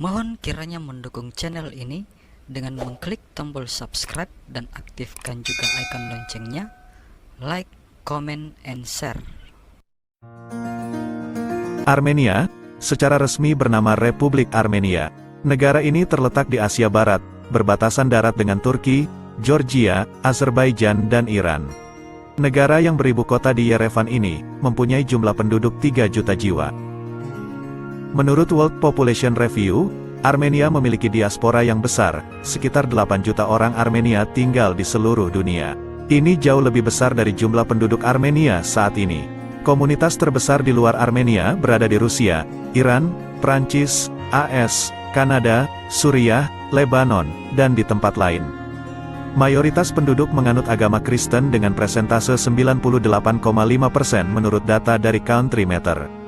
Mohon kiranya mendukung channel ini dengan mengklik tombol subscribe dan aktifkan juga icon loncengnya. Like, comment, and share. Armenia, secara resmi bernama Republik Armenia. Negara ini terletak di Asia Barat, berbatasan darat dengan Turki, Georgia, Azerbaijan dan Iran. Negara yang beribu kota di Yerevan ini, mempunyai jumlah penduduk 3 juta jiwa. Menurut World Population Review, Armenia memiliki diaspora yang besar, sekitar 8 juta orang Armenia tinggal di seluruh dunia. Ini jauh lebih besar dari jumlah penduduk Armenia saat ini. Komunitas terbesar di luar Armenia berada di Rusia, Iran, Prancis, AS, Kanada, Suriah, Lebanon, dan di tempat lain. Mayoritas penduduk menganut agama Kristen dengan persentase 98,5% menurut data dari Country Meter.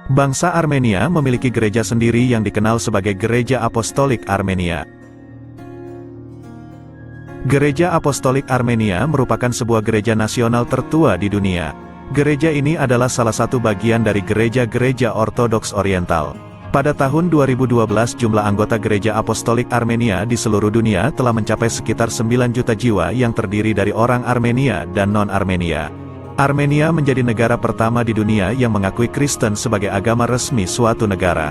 Bangsa Armenia memiliki gereja sendiri yang dikenal sebagai Gereja Apostolik Armenia. Gereja Apostolik Armenia merupakan sebuah gereja nasional tertua di dunia. Gereja ini adalah salah satu bagian dari gereja-gereja Ortodoks Oriental. Pada tahun 2012 jumlah anggota Gereja Apostolik Armenia di seluruh dunia telah mencapai sekitar 9 juta jiwa yang terdiri dari orang Armenia dan non-Armenia. Armenia menjadi negara pertama di dunia yang mengakui Kristen sebagai agama resmi suatu negara.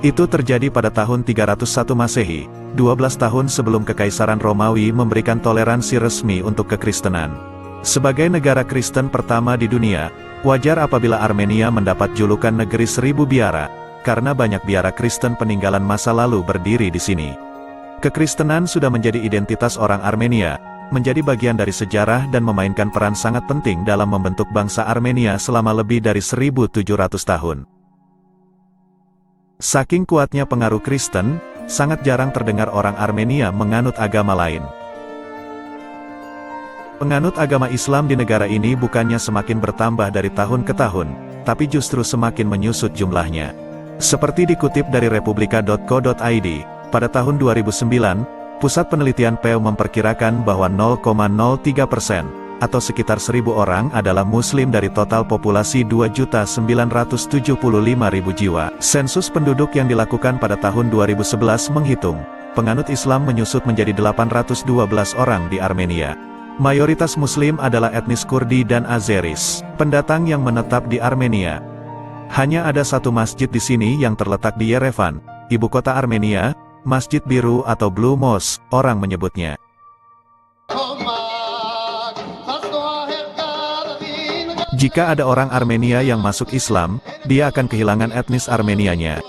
Itu terjadi pada tahun 301 Masehi, 12 tahun sebelum Kekaisaran Romawi memberikan toleransi resmi untuk kekristenan. Sebagai negara Kristen pertama di dunia, wajar apabila Armenia mendapat julukan negeri 1000 biara, karena banyak biara Kristen peninggalan masa lalu berdiri di sini. Kekristenan sudah menjadi identitas orang Armenia, menjadi bagian dari sejarah dan memainkan peran sangat penting dalam membentuk bangsa Armenia selama lebih dari 1700 tahun. Saking kuatnya pengaruh Kristen, sangat jarang terdengar orang Armenia menganut agama lain. Penganut agama Islam di negara ini bukannya semakin bertambah dari tahun ke tahun, tapi justru semakin menyusut jumlahnya. Seperti dikutip dari republika.co.id, pada tahun 2009, Pusat Penelitian PEW memperkirakan bahwa 0,03%, atau sekitar 1.000 orang adalah Muslim dari total populasi 2.975.000 jiwa. Sensus penduduk yang dilakukan pada tahun 2011 menghitung, penganut Islam menyusut menjadi 812 orang di Armenia. Mayoritas Muslim adalah etnis Kurdi dan Azeris, pendatang yang menetap di Armenia. Hanya ada satu masjid di sini yang terletak di Yerevan, ibu kota Armenia, Masjid Biru atau Blue Mosque, orang menyebutnya. Jika ada orang Armenia yang masuk Islam, dia akan kehilangan etnis Armenianya.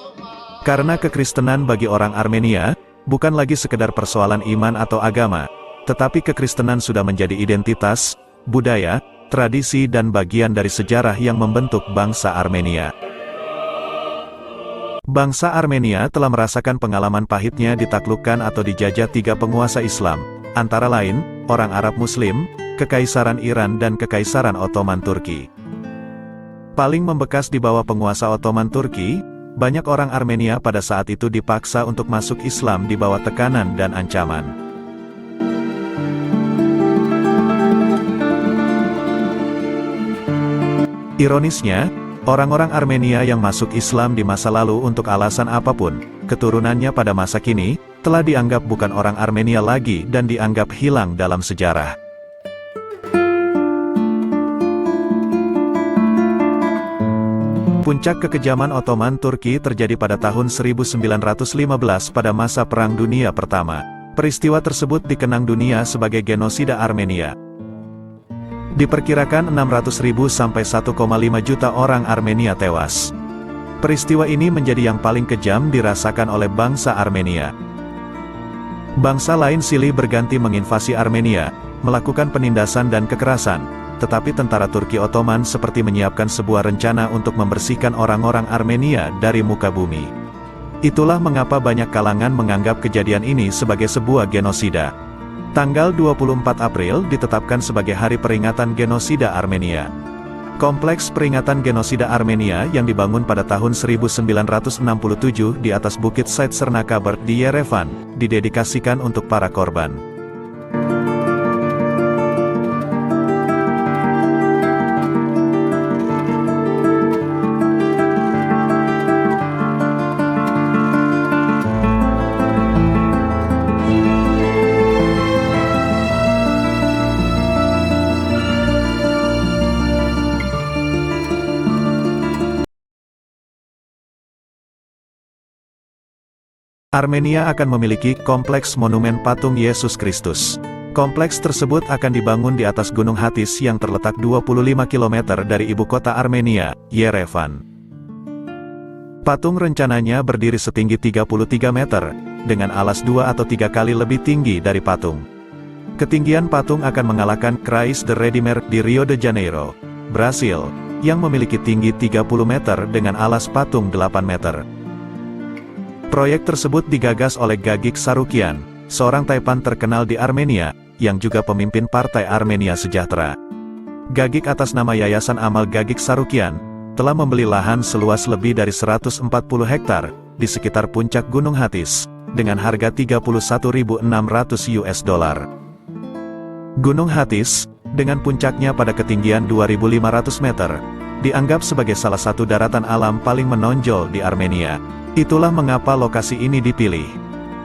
Karena kekristenan bagi orang Armenia, bukan lagi sekedar persoalan iman atau agama, tetapi kekristenan sudah menjadi identitas, budaya, tradisi dan bagian dari sejarah yang membentuk bangsa Armenia. Bangsa Armenia telah merasakan pengalaman pahitnya ditaklukkan atau dijajah 3 penguasa Islam, antara lain, orang Arab Muslim, Kekaisaran Iran dan Kekaisaran Ottoman Turki. Paling membekas di bawah penguasa Ottoman Turki, banyak orang Armenia pada saat itu dipaksa untuk masuk Islam di bawah tekanan dan ancaman. Ironisnya, orang-orang Armenia yang masuk Islam di masa lalu untuk alasan apapun, keturunannya pada masa kini, telah dianggap bukan orang Armenia lagi dan dianggap hilang dalam sejarah. Puncak kekejaman Ottoman Turki terjadi pada tahun 1915 pada masa Perang Dunia Pertama. Peristiwa tersebut dikenang dunia sebagai genosida Armenia. Diperkirakan 600.000 sampai 1,5 juta orang Armenia tewas. Peristiwa ini menjadi yang paling kejam dirasakan oleh bangsa Armenia. Bangsa lain silih berganti menginvasi Armenia, melakukan penindasan dan kekerasan, tetapi tentara Turki Ottoman seperti menyiapkan sebuah rencana untuk membersihkan orang-orang Armenia dari muka bumi. Itulah mengapa banyak kalangan menganggap kejadian ini sebagai sebuah genosida. Tanggal 24 April ditetapkan sebagai hari peringatan genosida Armenia. Kompleks peringatan genosida Armenia yang dibangun pada tahun 1967 di atas Bukit Said Sernakaber di Yerevan, didedikasikan untuk para korban. Armenia akan memiliki kompleks monumen patung Yesus Kristus. Kompleks tersebut akan dibangun di atas Gunung Hatis yang terletak 25 km dari ibu kota Armenia, Yerevan. Patung rencananya berdiri setinggi 33 meter, dengan alas 2 atau 3 kali lebih tinggi dari patung. Ketinggian patung akan mengalahkan Christ the Redeemer di Rio de Janeiro, Brasil, yang memiliki tinggi 30 meter dengan alas patung 8 meter. Proyek tersebut digagas oleh Gagik Sarukian, seorang Taipan terkenal di Armenia, yang juga pemimpin Partai Armenia Sejahtera. Gagik atas nama Yayasan Amal Gagik Sarukian, telah membeli lahan seluas lebih dari 140 hektar, di sekitar puncak Gunung Hatis, dengan harga $31.600. Gunung Hatis, dengan puncaknya pada ketinggian 2.500 meter, dianggap sebagai salah satu daratan alam paling menonjol di Armenia. Itulah mengapa lokasi ini dipilih.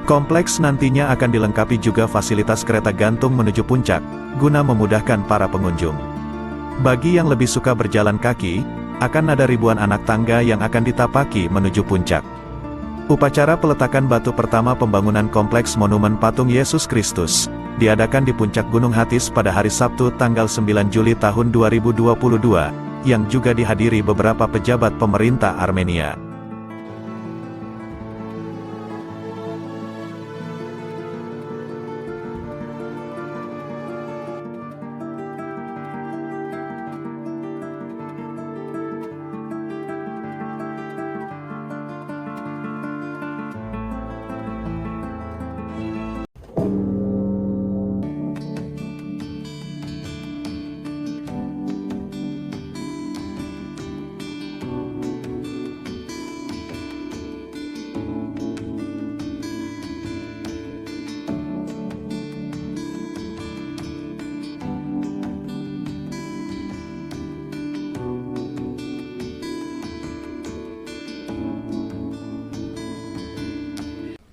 Kompleks nantinya akan dilengkapi juga fasilitas kereta gantung menuju puncak, guna memudahkan para pengunjung. Bagi yang lebih suka berjalan kaki, akan ada ribuan anak tangga yang akan ditapaki menuju puncak. Upacara peletakan batu pertama pembangunan kompleks monumen patung Yesus Kristus, diadakan di puncak Gunung Hatis pada hari Sabtu tanggal 9 Juli tahun 2022, yang juga dihadiri beberapa pejabat pemerintah Armenia.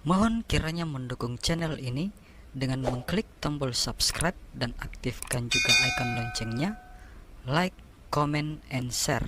Mohon kiranya mendukung channel ini dengan mengklik tombol subscribe dan aktifkan juga icon loncengnya, like, comment, and share.